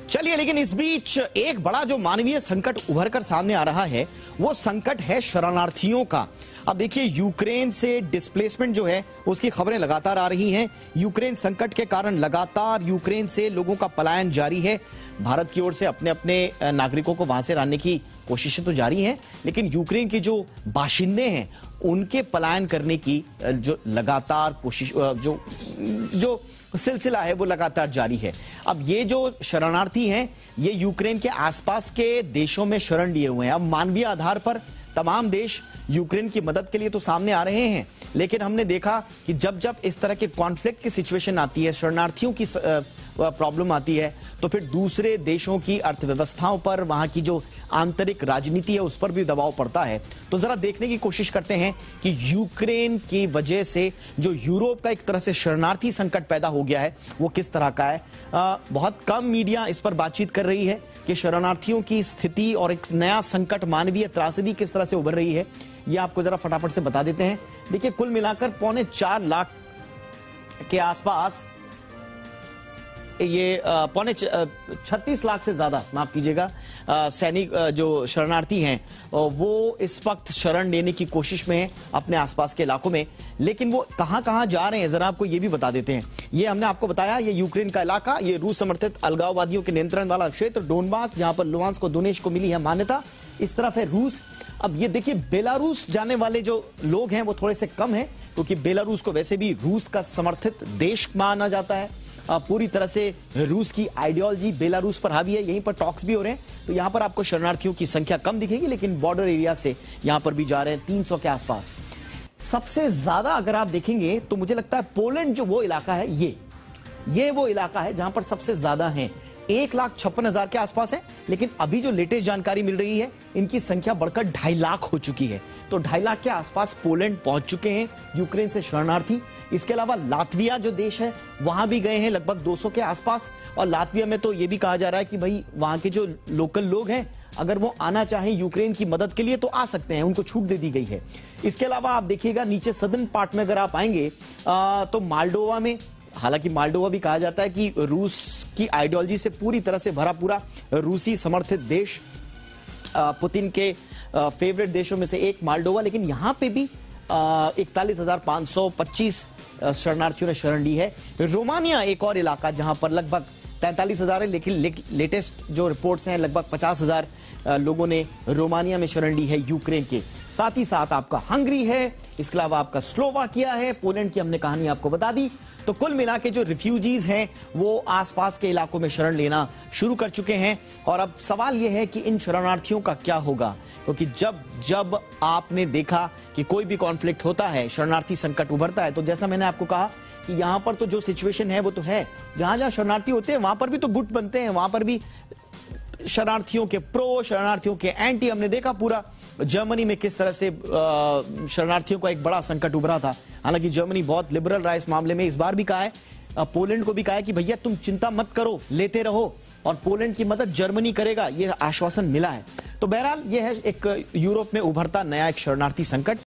चलिए, लेकिन इस बीच एक बड़ा जो मानवीय संकट उभर कर सामने आ रहा है वो संकट है शरणार्थियों का। अब देखिए, यूक्रेन से डिस्प्लेसमेंट जो है उसकी खबरें लगातार आ रही हैं। यूक्रेन संकट के कारण लगातार यूक्रेन से लोगों का पलायन जारी है। भारत की ओर से अपने अपने नागरिकों को वहां से लाने की कोशिशें तो जारी हैं, लेकिन यूक्रेन के जो बाशिंदे हैं उनके पलायन करने की जो लगातार कोशिश जो सिलसिला है वो लगातार जारी है। अब ये जो शरणार्थी हैं ये यूक्रेन के आसपास के देशों में शरण लिए हुए हैं। अब मानवीय आधार पर तमाम देश यूक्रेन की मदद के लिए तो सामने आ रहे हैं, लेकिन हमने देखा कि जब जब इस तरह के कॉन्फ्लिक्ट की सिचुएशन आती है, शरणार्थियों की प्रॉब्लम आती है, तो फिर दूसरे देशों की अर्थव्यवस्थाओं पर, वहां की जो आंतरिक राजनीति है उस पर भी दबाव पड़ता है। तो जरा देखने की कोशिश करते हैं कि यूक्रेन की वजह से जो यूरोप का एक तरह से शरणार्थी संकट पैदा हो गया है वो किस तरह का है। बहुत कम मीडिया इस पर बातचीत कर रही है कि शरणार्थियों की स्थिति और एक नया संकट, मानवीय त्रासदी किस तरह से उभर रही है। ये आपको जरा फटाफट से बता देते हैं। देखिए, कुल मिलाकर 4.25 लाख के आसपास, ये 36 लाख से ज्यादा, माफ कीजिएगा, सैनिक जो शरणार्थी हैं वो इस वक्त शरण लेने की कोशिश में हैं अपने आसपास के इलाकों में। लेकिन वो कहां कहां जा रहे हैं जरा आपको ये भी बता देते हैं। ये हमने आपको बताया, ये यूक्रेन का इलाका, ये रूस समर्थित अलगाववादियों के नियंत्रण वाला क्षेत्र डोनबास, जहां पर लुहांस्क को दोनेत्स्क को मिली है मान्यता। इस तरफ है रूस। अब ये देखिए, बेलारूस जाने वाले जो लोग हैं वो थोड़े से कम हैं, क्योंकि बेलारूस को वैसे भी रूस का समर्थित देश माना जाता है। पूरी तरह से रूस की आइडियोलॉजी बेलारूस पर हावी है, यहीं पर टॉक्स भी हो रहे हैं। तो यहां पर आपको शरणार्थियों की संख्या कम दिखेगी, लेकिन बॉर्डर एरिया से यहां पर भी जा रहे हैं 300 के आसपास। सबसे ज्यादा अगर आप देखेंगे तो मुझे लगता है पोलैंड जो वो इलाका है, ये वो इलाका है जहां पर सबसे ज्यादा है। 1,56,000 के आसपास है, लेकिन अभी जो लेटेस्ट जानकारी मिल रही है इनकी संख्या बढ़कर 2.5 लाख हो चुकी है। तो 2.5 लाख के आसपास पोलैंड पहुंच चुके हैं यूक्रेन से शरणार्थी। इसके अलावा लातविया जो देश है वहां भी गए हैं लगभग 200 के आसपास। और लातविया में तो यह भी कहा जा रहा है कि भाई वहां के जो लोकल लोग हैं अगर वो आना चाहें यूक्रेन की मदद के लिए तो आ सकते हैं, उनको छूट दे दी गई है। इसके अलावा आप देखिएगा नीचे सदर्न पार्ट में अगर आप आएंगे तो मालडोवा में, हालांकि मालडोवा भी कहा जाता है कि रूस की आइडियोलॉजी से पूरी तरह से भरा पूरा रूसी समर्थित देश, पुतिन के फेवरेट देशों में से एक मालडोवा, लेकिन यहां पे भी 41,525 शरणार्थियों ने शरण ली है। रोमानिया एक और इलाका जहां पर लगभग 43,000 है, लेकिन लेटेस्ट जो रिपोर्ट्स हैं लगभग 50,000 लोगों ने रोमानिया में शरण ली है यूक्रेन के। साथ ही साथ आपका हंगरी है, इसके अलावा आपका स्लोवाकिया है, पोलैंड की हमने कहानी आपको बता दी। तो कुल मिला के जो रिफ्यूजीज हैं वो आसपास के इलाकों में शरण लेना शुरू कर चुके हैं। और अब सवाल यह है कि इन शरणार्थियों का क्या होगा, क्योंकि जब आपने देखा कि कोई भी कॉन्फ्लिक्ट होता है, शरणार्थी संकट उभरता है, तो जैसा मैंने आपको कहा कि यहां पर तो जो सिचुएशन है वो तो है, जहां जहां शरणार्थी होते हैं वहां पर भी तो गुट बनते हैं, वहां पर भी शरणार्थियों के प्रो, शरणार्थियों के एंटी। हमने देखा पूरा जर्मनी में किस तरह से शरणार्थियों का एक बड़ा संकट उभरा था। हालांकि जर्मनी बहुत लिबरल रहा इस मामले में। इस बार भी कहा है, पोलैंड को भी कहा है कि भैया तुम चिंता मत करो, लेते रहो, और पोलैंड की मदद जर्मनी करेगा, यह आश्वासन मिला है। तो बहरहाल यह है एक यूरोप में उभरता नया एक शरणार्थी संकट।